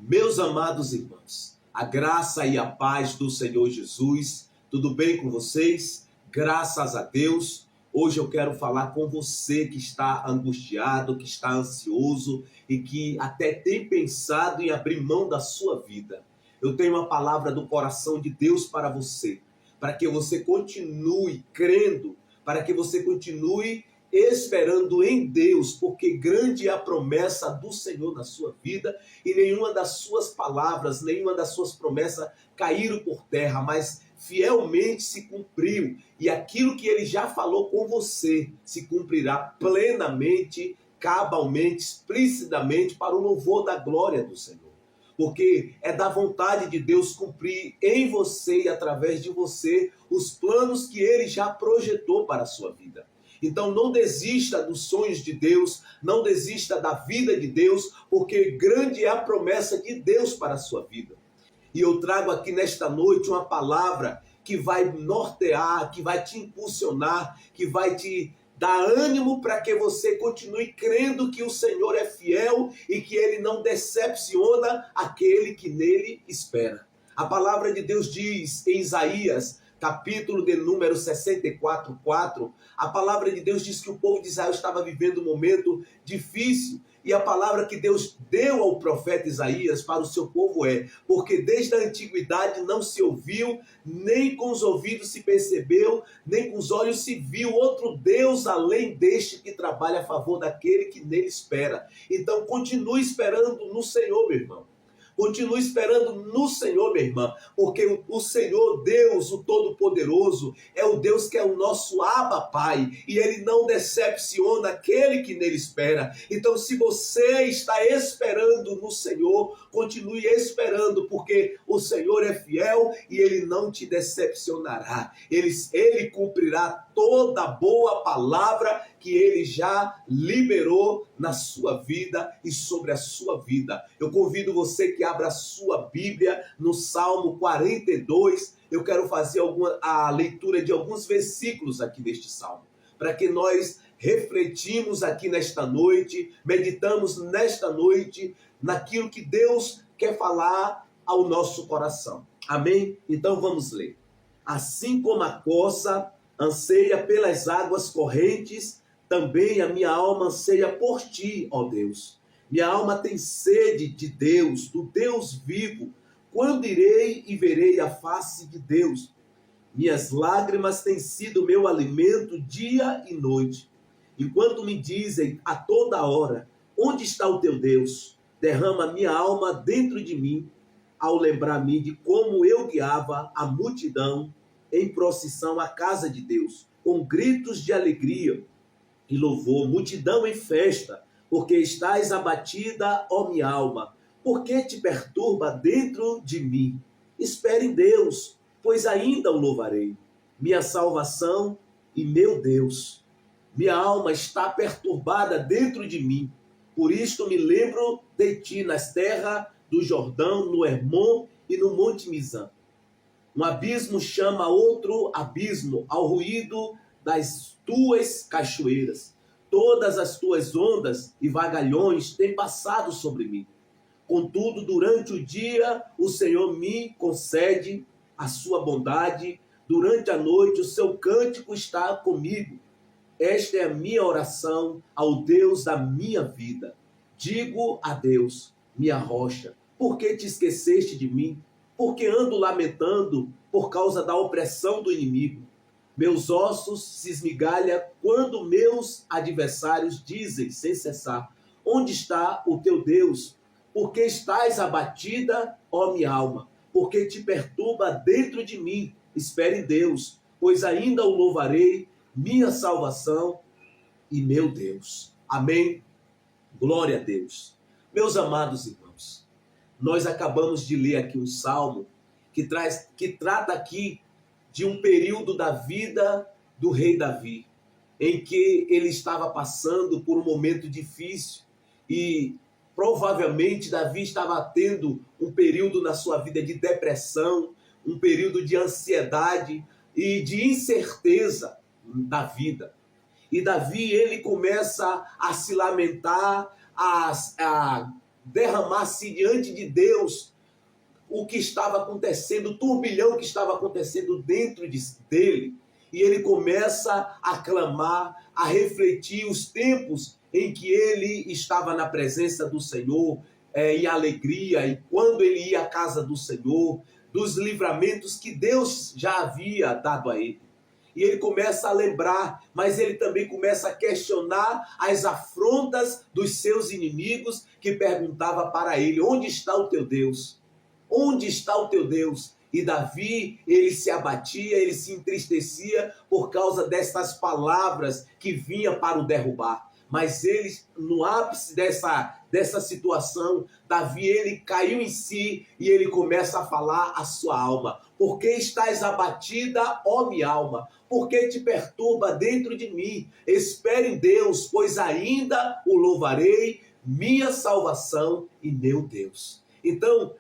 Meus amados irmãos, a graça e a paz do Senhor Jesus, tudo bem com vocês? Graças a Deus. Hoje eu quero falar com você que está angustiado, que está ansioso e que até tem pensado em abrir mão da sua vida. Eu tenho uma palavra do coração de Deus para você, para que você continue crendo, para que você continue esperando em Deus, porque grande é a promessa do Senhor na sua vida e nenhuma das suas palavras, nenhuma das suas promessas caíram por terra, mas fielmente se cumpriu. E aquilo que ele já falou com você se cumprirá plenamente, cabalmente, explicitamente para o louvor da glória do Senhor. Porque é da vontade de Deus cumprir em você e através de você os planos que ele já projetou para a sua vida. Então não desista dos sonhos de Deus, não desista da vida de Deus, porque grande é a promessa de Deus para a sua vida. E eu trago aqui nesta noite uma palavra que vai nortear, que vai te impulsionar, que vai te dar ânimo para que você continue crendo que o Senhor é fiel e que ele não decepciona aquele que nele espera. A palavra de Deus diz em Isaías, capítulo de número 64:4, a palavra de Deus diz que o povo de Israel estava vivendo um momento difícil. E a palavra que Deus deu ao profeta Isaías para o seu povo é: porque desde a antiguidade não se ouviu, nem com os ouvidos se percebeu, nem com os olhos se viu outro Deus além deste que trabalha a favor daquele que nele espera. Então continue esperando no Senhor, meu irmão. Continue esperando no Senhor, minha irmã, porque o Senhor Deus, o Todo-Poderoso, é o Deus que é o nosso Abba Pai, e ele não decepciona aquele que nele espera. Então, se você está esperando no Senhor, continue esperando, porque o Senhor é fiel e ele não te decepcionará. Ele cumprirá toda boa palavra que ele já liberou na sua vida e sobre a sua vida. Eu convido você que abra a sua Bíblia no Salmo 42. Eu quero fazer a leitura de alguns versículos aqui neste Salmo, para que nós refletimos aqui nesta noite, meditamos nesta noite naquilo que Deus quer falar ao nosso coração. Amém? Então vamos ler. Assim como a corça anseia pelas águas correntes, também a minha alma anseia por ti, ó Deus. Minha alma tem sede de Deus, do Deus vivo. Quando irei e verei a face de Deus? Minhas lágrimas têm sido meu alimento dia e noite. Enquanto me dizem a toda hora: onde está o teu Deus? Derrama minha alma dentro de mim, ao lembrar-me de como eu guiava a multidão em procissão à casa de Deus, com gritos de alegria e louvor, multidão em festa, porque estás abatida, ó minha alma. Por que te perturba dentro de mim? Espere em Deus, pois ainda o louvarei, minha salvação e meu Deus. Minha alma está perturbada dentro de mim, por isto me lembro de ti nas terras do Jordão, no Hermon e no Monte Mizã. Um abismo chama outro abismo ao ruído das tuas cachoeiras. Todas as tuas ondas e vagalhões têm passado sobre mim. Contudo, durante o dia, o Senhor me concede a sua bondade. Durante a noite, o seu cântico está comigo. Esta é a minha oração ao Deus da minha vida. Digo a Deus, minha rocha: por que te esqueceste de mim? Porque ando lamentando por causa da opressão do inimigo. Meus ossos se esmigalham quando meus adversários dizem sem cessar: onde está o teu Deus? Porque estás abatida, ó minha alma? Porque te perturba dentro de mim? Espere em Deus, pois ainda o louvarei, minha salvação e meu Deus. Amém? Glória a Deus. Meus amados irmãos, nós acabamos de ler aqui um salmo que trata aqui de um período da vida do rei Davi, em que ele estava passando por um momento difícil e provavelmente Davi estava tendo um período na sua vida de depressão, um período de ansiedade e de incerteza da vida. E Davi, ele começa a se lamentar, a derramar-se diante de Deus o que estava acontecendo, o turbilhão que estava acontecendo dentro dele. E ele começa a clamar, a refletir os tempos em que ele estava na presença do Senhor, e alegria, e quando ele ia à casa do Senhor, dos livramentos que Deus já havia dado a ele. E ele começa a lembrar, mas ele também começa a questionar as afrontas dos seus inimigos, que perguntava para ele: onde está o teu Deus? Onde está o teu Deus? E Davi, ele se abatia, ele se entristecia por causa dessas palavras que vinham para o derrubar. Mas ele, no ápice dessa situação, Davi, ele caiu em si e ele começa a falar à sua alma: por que estás abatida, ó minha alma? Por que te perturba dentro de mim? Espere em Deus, pois ainda o louvarei, minha salvação e meu Deus. Então,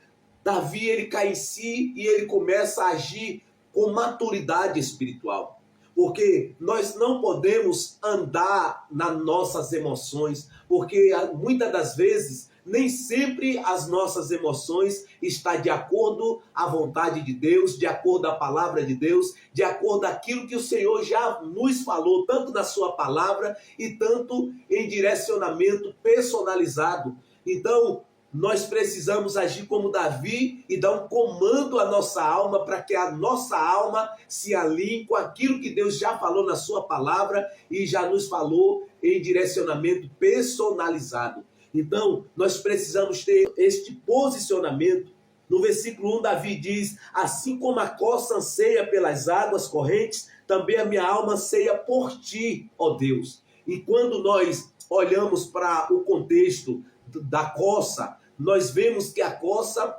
Davi, ele cai em si e ele começa a agir com maturidade espiritual. Porque nós não podemos andar nas nossas emoções, porque muitas das vezes, nem sempre as nossas emoções estão de acordo à vontade de Deus, de acordo à palavra de Deus, de acordo àquilo que o Senhor já nos falou, tanto na sua palavra e tanto em direcionamento personalizado. Então, nós precisamos agir como Davi e dar um comando à nossa alma para que a nossa alma se alinhe com aquilo que Deus já falou na sua palavra e já nos falou em direcionamento personalizado. Então, nós precisamos ter este posicionamento. No versículo 1, Davi diz: assim como a corça anseia pelas águas correntes, também a minha alma anseia por ti, ó Deus. E quando nós olhamos para o contexto da corça, nós vemos que a corça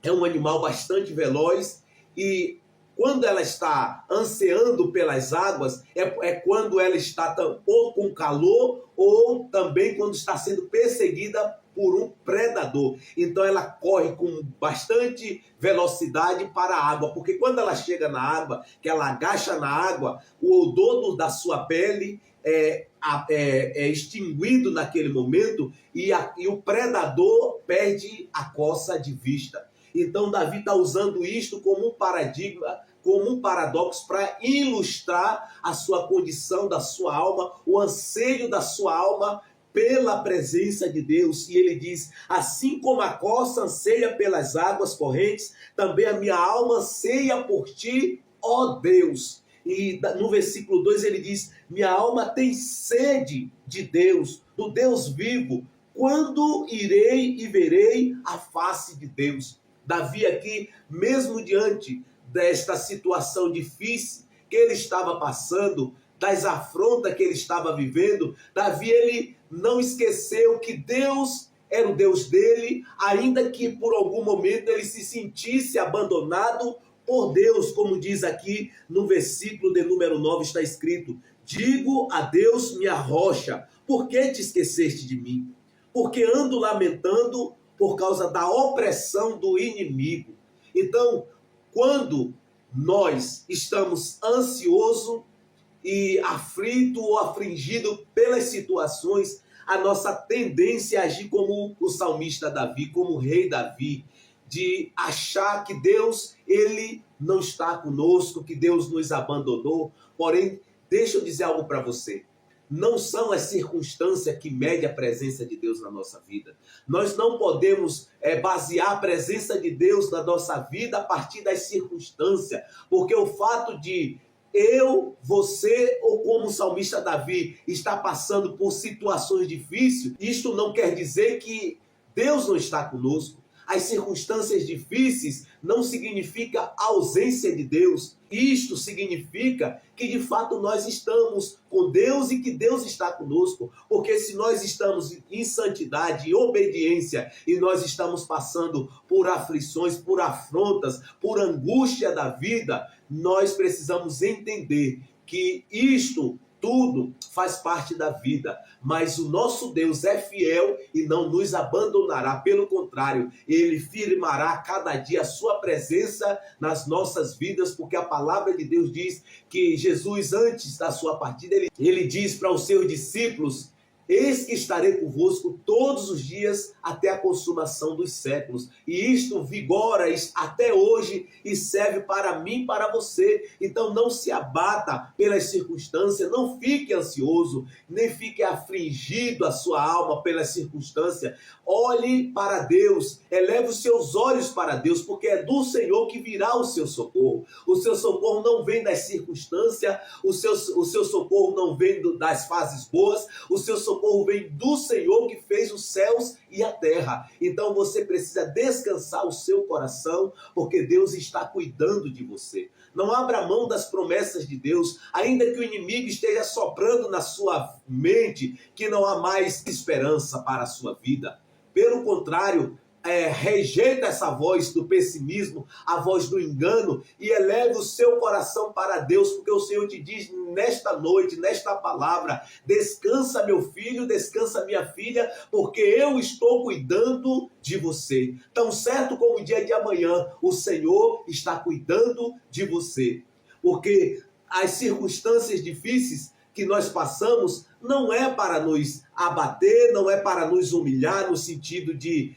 é um animal bastante veloz e quando ela está ansiando pelas águas, é quando ela está ou com calor ou também quando está sendo perseguida por um predador. Então ela corre com bastante velocidade para a água, porque quando ela chega na água, que ela agacha na água, o odor da sua pele é extinguido naquele momento e o predador perde a coça de vista. Então Davi está usando isto como um paradigma, como um paradoxo para ilustrar a sua condição da sua alma, o anseio da sua alma pela presença de Deus. E ele diz: assim como a corça anseia pelas águas correntes, também a minha alma anseia por ti, ó Deus. E no versículo 2 ele diz: minha alma tem sede de Deus, do Deus vivo. Quando irei e verei a face de Deus? Davi aqui, mesmo diante desta situação difícil que ele estava passando, das afrontas que ele estava vivendo, Davi, ele não esqueceu que Deus era o Deus dele, ainda que por algum momento ele se sentisse abandonado por Deus, como diz aqui no versículo de número 9, está escrito: digo a Deus, minha rocha, por que te esqueceste de mim? Porque ando lamentando por causa da opressão do inimigo. Então, quando nós estamos ansiosos e aflito ou afligido pelas situações, a nossa tendência é agir como o salmista Davi, como o rei Davi, de achar que Deus, ele não está conosco, que Deus nos abandonou. Porém, deixa eu dizer algo para você. Não são as circunstâncias que medem a presença de Deus na nossa vida. Nós não podemos basear a presença de Deus na nossa vida a partir das circunstâncias, porque o fato de eu, você ou como o salmista Davi está passando por situações difíceis, isto não quer dizer que Deus não está conosco. As circunstâncias difíceis não significa ausência de Deus. Isto significa que de fato nós estamos com Deus e que Deus está conosco. Porque se nós estamos em santidade e obediência e nós estamos passando por aflições, por afrontas, por angústia da vida, nós precisamos entender que isto tudo faz parte da vida, mas o nosso Deus é fiel e não nos abandonará. Pelo contrário, Ele firmará cada dia a sua presença nas nossas vidas, porque a palavra de Deus diz que Jesus, antes da sua partida, ele diz para os seus discípulos Eis que estarei convosco todos os dias até a consumação dos séculos. E isto vigora até hoje e serve para mim e para você. Então não se abata pelas circunstâncias, não fique ansioso, nem fique afligido a sua alma pelas circunstâncias. Olhe para Deus, eleve os seus olhos para Deus, porque é do Senhor que virá o seu socorro. O seu socorro não vem das circunstâncias, o seu socorro não vem das fases boas, o seu socorro vem do Senhor que fez os céus e a terra. Então você precisa descansar o seu coração, porque Deus está cuidando de você. Não abra mão das promessas de Deus, ainda que o inimigo esteja soprando na sua mente que não há mais esperança para a sua vida. Pelo contrário, rejeita essa voz do pessimismo, a voz do engano, e eleve o seu coração para Deus, porque o Senhor te diz nesta noite, nesta palavra: descansa, meu filho, descansa, minha filha, porque eu estou cuidando de você. Tão certo como o dia de amanhã, o Senhor está cuidando de você, porque as circunstâncias difíceis que nós passamos não é para nos abater, não é para nos humilhar no sentido de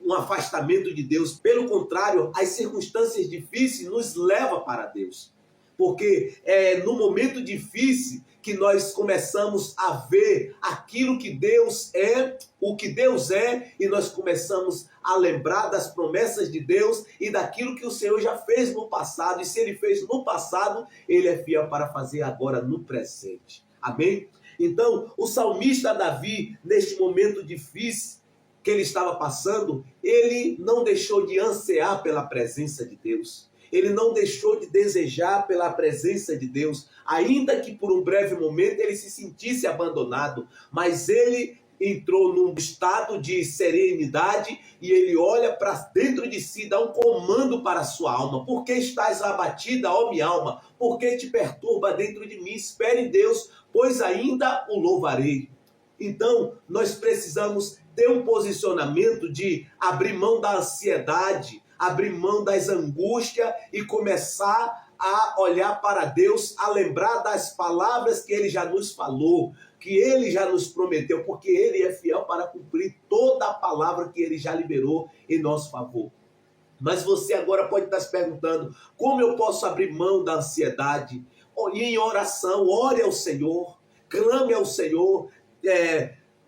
um afastamento de Deus. Pelo contrário, as circunstâncias difíceis nos levam para Deus. Porque é no momento difícil que nós começamos a ver aquilo que Deus é, o que Deus é, e nós começamos a lembrar das promessas de Deus e daquilo que o Senhor já fez no passado. E se Ele fez no passado, Ele é fiel para fazer agora no presente. Amém? Então, o salmista Davi, neste momento difícil que ele estava passando, ele não deixou de ansiar pela presença de Deus. Ele não deixou de desejar pela presença de Deus, ainda que por um breve momento ele se sentisse abandonado, mas ele entrou num estado de serenidade e ele olha para dentro de si, dá um comando para a sua alma. Por que estás abatida, ó minha alma? Por que te perturba dentro de mim? Espere em Deus, pois ainda o louvarei. Então, nós precisamos ter um posicionamento de abrir mão da ansiedade, abrir mão das angústias e começar a olhar para Deus, a lembrar das palavras que Ele já nos falou, que Ele já nos prometeu, porque Ele é fiel para cumprir toda a palavra que Ele já liberou em nosso favor. Mas você agora pode estar se perguntando: como eu posso abrir mão da ansiedade? E em oração, ore ao Senhor, clame ao Senhor,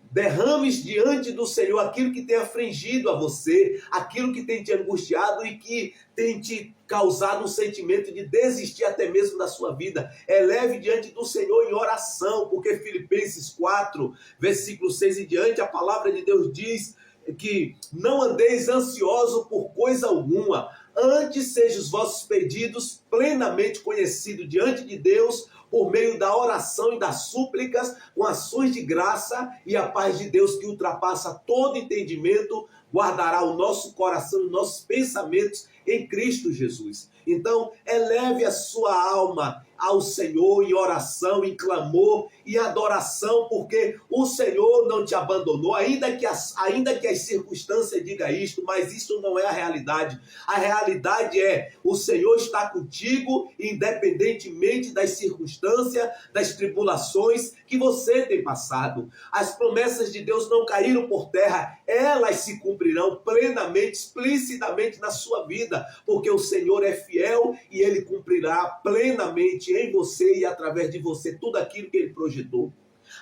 derrames diante do Senhor aquilo que tem afligido a você, aquilo que tem te angustiado e que tem te causado um sentimento de desistir até mesmo da sua vida. Eleve diante do Senhor em oração, porque Filipenses 4, versículo 6 e diante, a palavra de Deus diz que não andeis ansiosos por coisa alguma, antes sejam os vossos pedidos plenamente conhecidos diante de Deus, por meio da oração e das súplicas, com ações de graça, e a paz de Deus, que ultrapassa todo entendimento, guardará o nosso coração e nossos pensamentos em Cristo Jesus. Então, eleve a sua alma ao Senhor em oração, em clamor e adoração, porque o Senhor não te abandonou, ainda que as circunstâncias digam isto, mas isso não é a realidade. A realidade é: o Senhor está contigo, independentemente das circunstâncias, das tribulações que você tem passado. As promessas de Deus não caíram por terra, elas se cumprirão plenamente, explicitamente na sua vida, porque o Senhor é fiel e Ele cumprirá plenamente em você e através de você tudo aquilo que Ele projetou.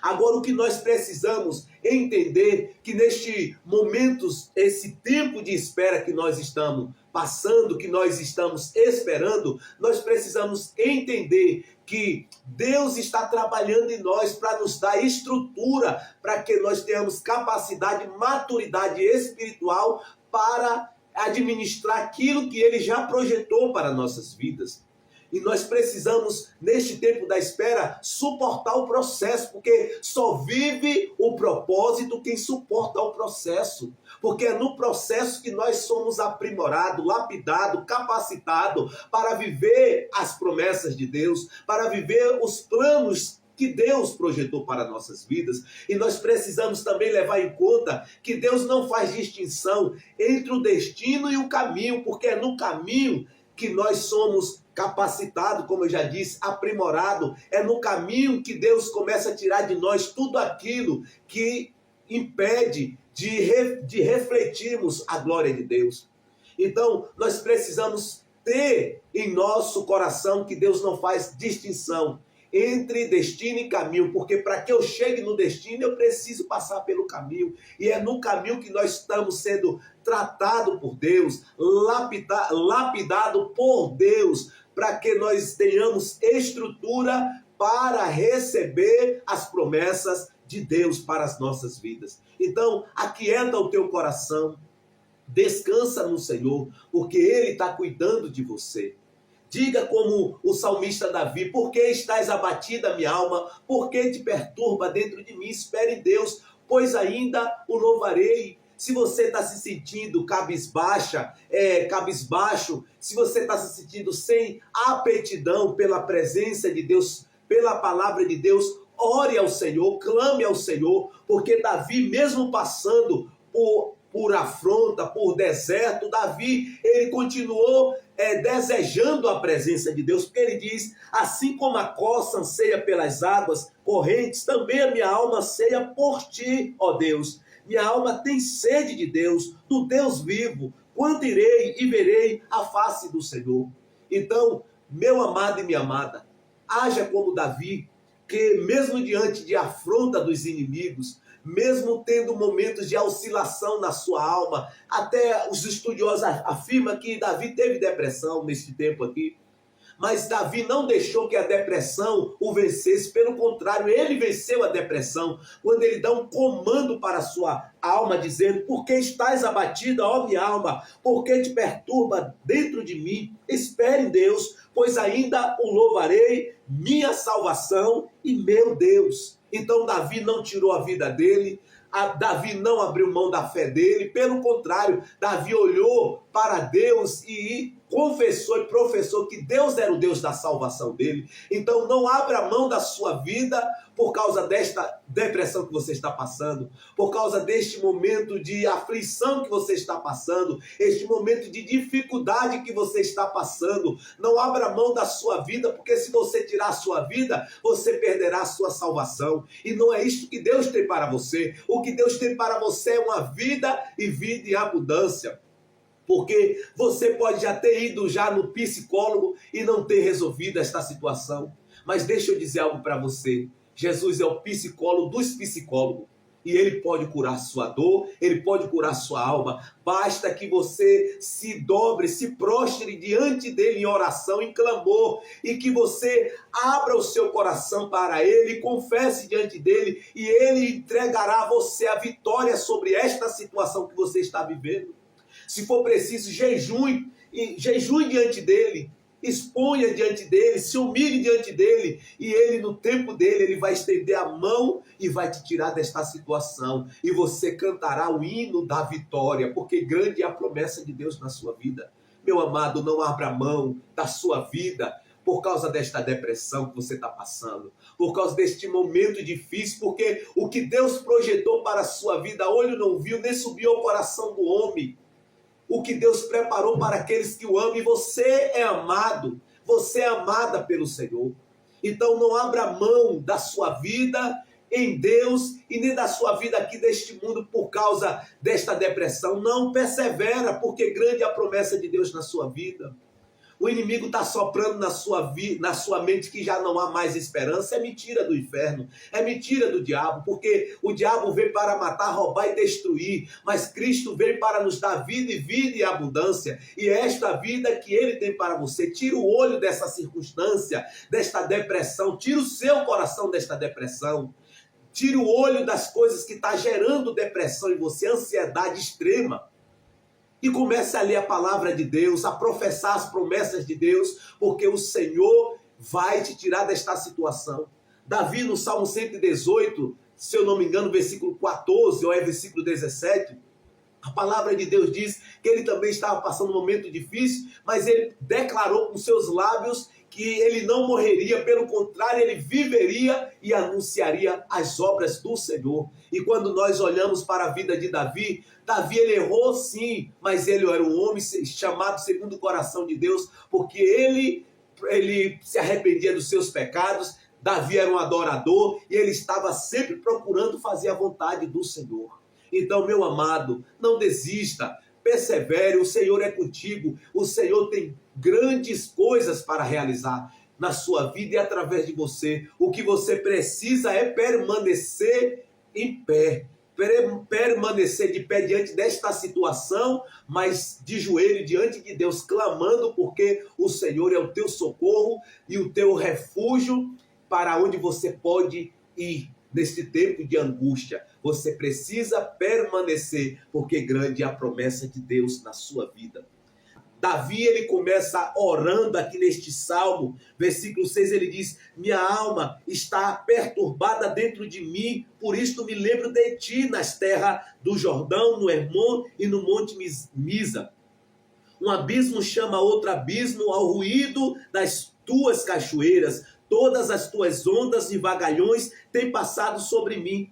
Agora, o que nós precisamos entender que neste momento, esse tempo de espera que nós estamos passando, que nós estamos esperando, nós precisamos entender que Deus está trabalhando em nós para nos dar estrutura, para que nós tenhamos capacidade, maturidade espiritual para administrar aquilo que Ele já projetou para nossas vidas. E nós precisamos, neste tempo da espera, suportar o processo, porque só vive o propósito quem suporta o processo. Porque é no processo que nós somos aprimorados, lapidados, capacitados para viver as promessas de Deus, para viver os planos que Deus projetou para nossas vidas. E nós precisamos também levar em conta que Deus não faz distinção entre o destino e o caminho, porque é no caminho que nós somos capacitado, como eu já disse, aprimorado. É no caminho que Deus começa a tirar de nós tudo aquilo que impede de refletirmos a glória de Deus. Então, nós precisamos ter em nosso coração que Deus não faz distinção entre destino e caminho, porque para que eu chegue no destino, eu preciso passar pelo caminho, e é no caminho que nós estamos sendo tratados por Deus, lapidado por Deus, para que nós tenhamos estrutura para receber as promessas de Deus para as nossas vidas. Então, aquieta o teu coração, descansa no Senhor, porque Ele está cuidando de você. Diga como o salmista Davi: por que estás abatida, minha alma? Por que te perturba dentro de mim? Espere em Deus, pois ainda o louvarei. Se você está se sentindo cabisbaixo, se você está se sentindo sem aptidão pela presença de Deus, pela palavra de Deus, ore ao Senhor, clame ao Senhor, porque Davi, mesmo passando por afronta, por deserto, Davi, ele continuou desejando a presença de Deus, porque ele diz: assim como a corça anseia pelas águas correntes, também a minha alma anseia por ti, ó Deus. Minha alma tem sede de Deus, do Deus vivo. Quando irei e verei a face do Senhor? Então, meu amado e minha amada, haja como Davi, que mesmo diante de afronta dos inimigos, mesmo tendo momentos de oscilação na sua alma, até os estudiosos afirmam que Davi teve depressão nesse tempo aqui, mas Davi não deixou que a depressão o vencesse, pelo contrário, ele venceu a depressão, quando ele dá um comando para a sua alma, dizendo: por que estás abatida, ó minha alma? Por que te perturba dentro de mim? Espere em Deus, pois ainda o louvarei, minha salvação e meu Deus. Então Davi não tirou a vida dele, Davi não abriu mão da fé dele, pelo contrário, Davi olhou para Deus e confessou e professou que Deus era o Deus da salvação dele. Então não abra mão da sua vida por causa desta depressão que você está passando, por causa deste momento de aflição que você está passando, este momento de dificuldade que você está passando. Não abra mão da sua vida, porque se você tirar a sua vida, você perderá a sua salvação. E não é isto que Deus tem para você. O que Deus tem para você é uma vida e vida em abundância. Porque você pode já ter ido já no psicólogo e não ter resolvido esta situação. Mas deixa eu dizer algo para você. Jesus é o psicólogo dos psicólogos. E Ele pode curar sua dor, Ele pode curar sua alma. Basta que você se dobre, se prostre diante dEle em oração, em clamor. E que você abra o seu coração para Ele, confesse diante dEle. E Ele entregará a você a vitória sobre esta situação que você está vivendo. Se for preciso, jejue diante dele, exponha diante dele, se humilhe diante dele, e ele, no tempo dele, ele vai estender a mão e vai te tirar desta situação, e você cantará o hino da vitória, porque grande é a promessa de Deus na sua vida. Meu amado, não abra mão da sua vida por causa desta depressão que você está passando, por causa deste momento difícil, porque o que Deus projetou para a sua vida, olho não viu, nem subiu ao coração do homem. O que Deus preparou para aqueles que o amam, e você é amado, você é amada pelo Senhor. Então não abra mão da sua vida em Deus e nem da sua vida aqui deste mundo por causa desta depressão. Não, persevera, porque grande é a promessa de Deus na sua vida. O inimigo está soprando na sua mente que já não há mais esperança. É mentira do inferno, é mentira do diabo, porque o diabo veio para matar, roubar e destruir, mas Cristo veio para nos dar vida e vida em abundância, e é esta vida que Ele tem para você. Tira o olho dessa circunstância, desta depressão, tira o seu coração desta depressão, tira o olho das coisas que está gerando depressão em você, ansiedade extrema. E comece a ler a palavra de Deus, a professar as promessas de Deus, porque o Senhor vai te tirar desta situação. Davi, no Salmo 118, se eu não me engano, versículo 14, ou é versículo 17, a palavra de Deus diz que ele também estava passando um momento difícil, mas ele declarou com seus lábios que ele não morreria, pelo contrário, ele viveria e anunciaria as obras do Senhor. E quando nós olhamos para a vida de Davi, ele errou sim, mas ele era um homem chamado segundo o coração de Deus, porque ele ele se arrependia dos seus pecados. Davi era um adorador e ele estava sempre procurando fazer a vontade do Senhor. Então, meu amado, não desista, persevere, o Senhor é contigo, o Senhor tem grandes coisas para realizar na sua vida e através de você. O que você precisa é permanecer em pé, permanecer de pé diante desta situação, mas de joelho diante de Deus, clamando, porque o Senhor é o teu socorro e o teu refúgio para onde você pode ir neste tempo de angústia. Você precisa permanecer, porque grande é a promessa de Deus na sua vida. Davi, ele começa orando aqui neste salmo, versículo 6, ele diz: minha alma está perturbada dentro de mim, por isto me lembro de ti nas terras do Jordão, no Hermon e no monte Misa. Um abismo chama outro abismo ao ruído das tuas cachoeiras, todas as tuas ondas e vagalhões têm passado sobre mim.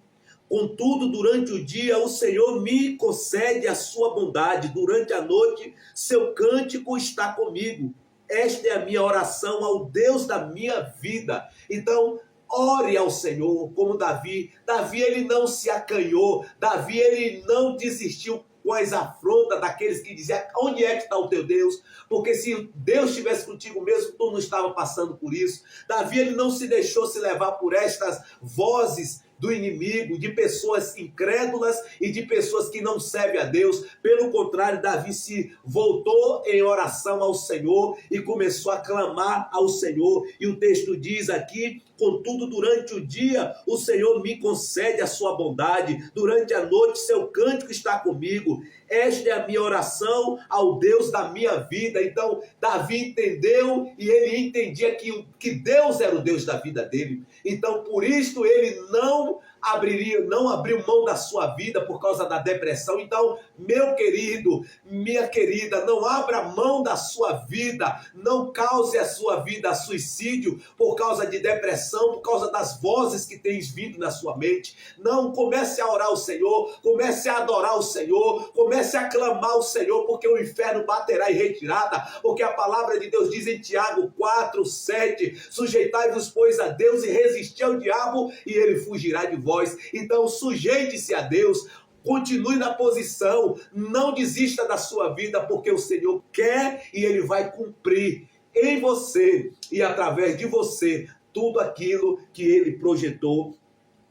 Contudo, durante o dia, o Senhor me concede a sua bondade. Durante a noite, seu cântico está comigo. Esta é a minha oração ao Deus da minha vida. Então, ore ao Senhor, como Davi. Davi, ele não se acanhou. Davi, ele não desistiu com as afrontas daqueles que diziam: onde é que está o teu Deus? Porque se Deus estivesse contigo mesmo, tu não estava passando por isso. Davi, ele não se deixou se levar por estas vozes do inimigo, de pessoas incrédulas e de pessoas que não servem a Deus. Pelo contrário, Davi se voltou em oração ao Senhor e começou a clamar ao Senhor. E o texto diz aqui: contudo, durante o dia, o Senhor me concede a sua bondade. Durante a noite, seu cântico está comigo. Esta é a minha oração ao Deus da minha vida. Então, Davi entendeu e ele entendia que Deus era o Deus da vida dele. Então, por isso, ele não abriu mão da sua vida por causa da depressão. Então, meu querido, minha querida, não abra mão da sua vida, não cause a sua vida suicídio por causa de depressão, por causa das vozes que tens vindo na sua mente. Não, comece a orar ao Senhor, comece a adorar o Senhor, comece a clamar ao Senhor, porque o inferno baterá em retirada, porque a palavra de Deus diz em Tiago 4:7, sujeitai-vos, pois, a Deus e resisti ao diabo e ele fugirá de vós. Então, sujeite-se a Deus, continue na posição, não desista da sua vida, porque o Senhor quer e ele vai cumprir em você e através de você tudo aquilo que ele projetou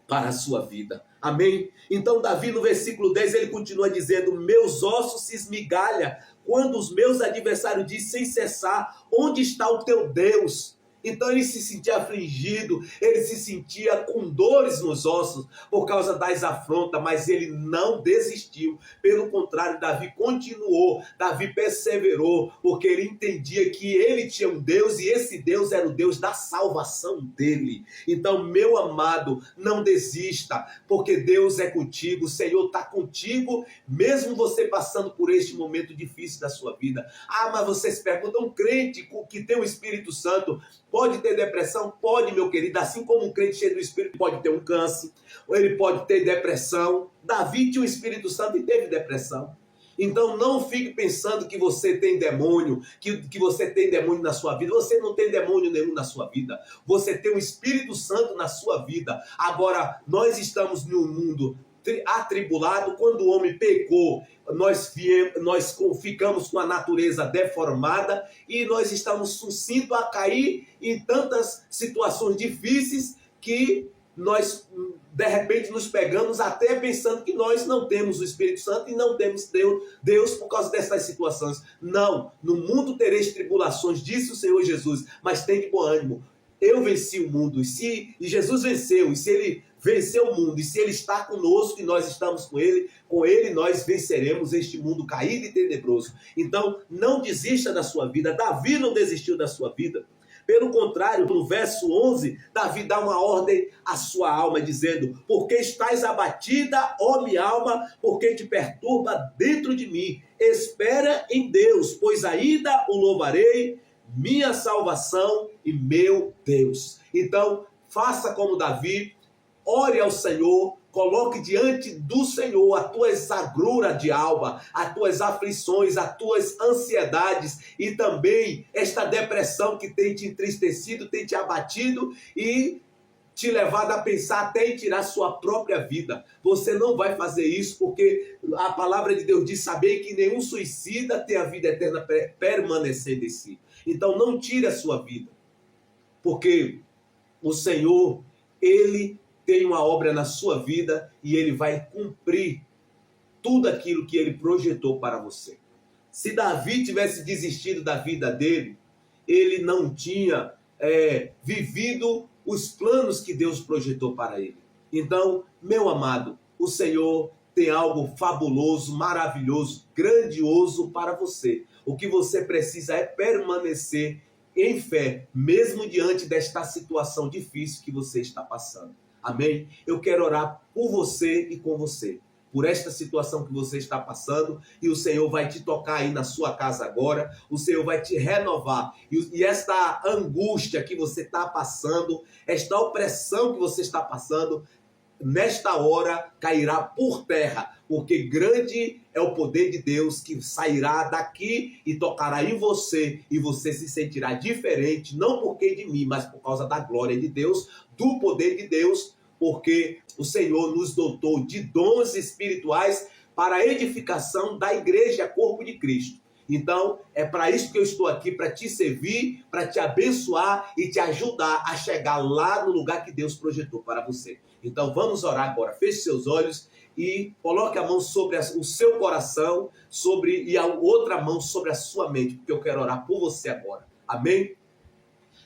para a sua vida. Amém? Então, Davi, no versículo 10, ele continua dizendo: meus ossos se esmigalham quando os meus adversários dizem sem cessar: onde está o teu Deus? Então ele se sentia afligido, ele se sentia com dores nos ossos por causa das afrontas, mas ele não desistiu. Pelo contrário, Davi continuou, Davi perseverou, porque ele entendia que ele tinha um Deus e esse Deus era o Deus da salvação dele. Então, meu amado, não desista, porque Deus é contigo, o Senhor está contigo, mesmo você passando por este momento difícil da sua vida. Ah, mas vocês perguntam, um crente que tem o Espírito Santo pode ter depressão? Pode, meu querido. Assim como um crente cheio do Espírito pode ter um câncer, ou ele pode ter depressão. Davi tinha o Espírito Santo e teve depressão. Então não fique pensando que você tem demônio, que você tem demônio na sua vida. Você não tem demônio nenhum na sua vida. Você tem o Espírito Santo na sua vida. Agora, nós estamos num mundo atribulado. Quando o homem pecou, nós ficamos com a natureza deformada e nós estamos sucintos a cair em tantas situações difíceis que nós, de repente, nos pegamos até pensando que nós não temos o Espírito Santo e não temos Deus por causa dessas situações. Não, no mundo tereis tribulações, disse o Senhor Jesus, mas tem de bom ânimo. Eu venci o mundo, e Jesus venceu, e se ele venceu o mundo, e se ele está conosco e nós estamos com ele nós venceremos este mundo caído e tenebroso. Então, não desista da sua vida. Davi não desistiu da sua vida. Pelo contrário, no verso 11, Davi dá uma ordem à sua alma, dizendo: porque estás abatida, ó minha alma, porque te perturba dentro de mim. Espera em Deus, pois ainda o louvarei, minha salvação e meu Deus. Então, faça como Davi, ore ao Senhor, Coloque diante do Senhor as tuas agruras de alma, as tuas aflições, as tuas ansiedades e também esta depressão que tem te entristecido, tem te abatido e te levado a pensar até em tirar sua própria vida. Você não vai fazer isso porque a palavra de Deus diz: saber que nenhum suicida tem a vida eterna permanecendo em si. Então não tire a sua vida, porque o Senhor, Ele tem uma obra na sua vida e Ele vai cumprir tudo aquilo que Ele projetou para você. Se Davi tivesse desistido da vida dele, ele não tinha vivido os planos que Deus projetou para ele. Então, meu amado, o Senhor tem algo fabuloso, maravilhoso, grandioso para você. O que você precisa é permanecer em fé, mesmo diante desta situação difícil que você está passando. Amém? Eu quero orar por você e com você, por esta situação que você está passando, e o Senhor vai te tocar aí na sua casa agora, o Senhor vai te renovar, e esta angústia que você está passando, esta opressão que você está passando, nesta hora cairá por terra, porque grande é o poder de Deus que sairá daqui e tocará em você, e você se sentirá diferente, não porque de mim, mas por causa da glória de Deus, do poder de Deus, porque o Senhor nos dotou de dons espirituais para a edificação da igreja, corpo de Cristo. Então, é para isso que eu estou aqui, para te servir, para te abençoar e te ajudar a chegar lá no lugar que Deus projetou para você. Então, vamos orar agora. Feche seus olhos e coloque a mão sobre o seu coração e a outra mão sobre a sua mente, porque eu quero orar por você agora. Amém?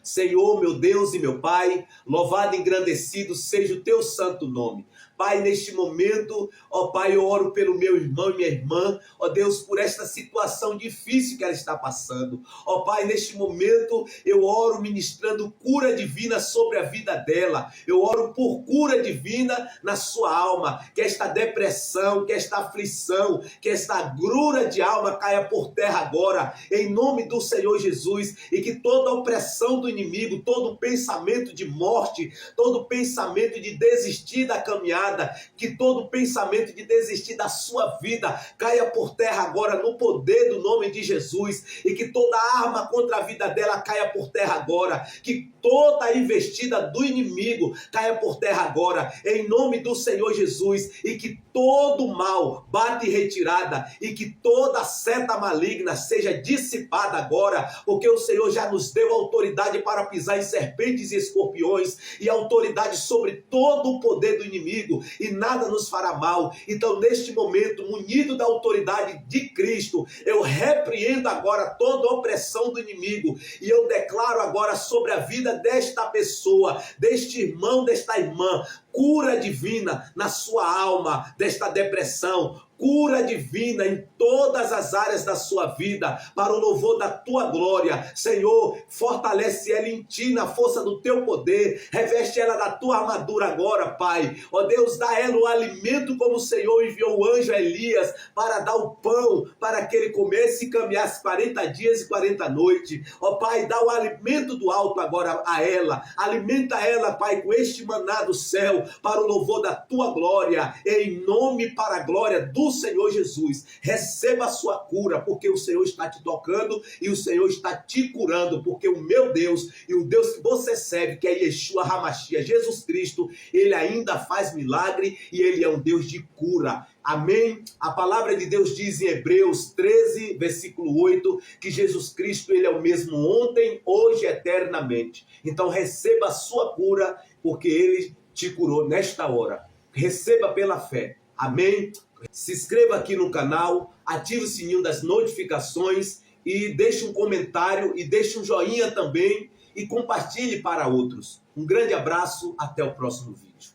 Senhor, meu Deus e meu Pai, louvado e engrandecido seja o teu santo nome. Pai, neste momento, ó Pai, eu oro pelo meu irmão e minha irmã, ó Deus, por esta situação difícil que ela está passando. Ó Pai, neste momento, eu oro ministrando cura divina sobre a vida dela. Eu oro por cura divina na sua alma, que esta depressão, que esta aflição, que esta agrura de alma caia por terra agora, em nome do Senhor Jesus, e que toda opressão do inimigo, todo pensamento de morte, todo pensamento de desistir da caminhada, que todo pensamento de desistir da sua vida caia por terra agora no poder do nome de Jesus, e que toda arma contra a vida dela caia por terra agora, que toda a investida do inimigo caia por terra agora, em nome do Senhor Jesus, e que todo mal bate em retirada, e que toda seta maligna seja dissipada agora, porque o Senhor já nos deu autoridade para pisar em serpentes e escorpiões, e autoridade sobre todo o poder do inimigo, e nada nos fará mal. Então, neste momento, munido da autoridade de Cristo, eu repreendo agora toda a opressão do inimigo, e eu declaro agora sobre a vida desta pessoa, deste irmão, desta irmã, cura divina na sua alma, desta depressão, cura divina em todas as áreas da sua vida, para o louvor da tua glória. Senhor, fortalece ela em ti, na força do teu poder, reveste ela da tua armadura agora, Pai. Ó Deus, dá a ela o alimento, como o Senhor enviou o anjo a Elias para dar o pão, para que ele comesse e caminhasse 40 dias e 40 noites. Ó Pai, dá o alimento do alto agora a ela, alimenta ela, Pai, com este maná do céu, para o louvor da tua glória, em nome e para a glória do Senhor Jesus. Receba a sua cura, porque o Senhor está te tocando e o Senhor está te curando, porque o meu Deus e o Deus que você serve, que é Yeshua HaMashiach, Jesus Cristo, ele ainda faz milagre e ele é um Deus de cura. Amém? A palavra de Deus diz em Hebreus 13, versículo 8, que Jesus Cristo, ele é o mesmo ontem, hoje, eternamente. Então receba a sua cura, porque ele te curou nesta hora. Receba pela fé. Amém? Se inscreva aqui no canal, ative o sininho das notificações e deixe um comentário e deixe um joinha também e compartilhe para outros. Um grande abraço, até o próximo vídeo.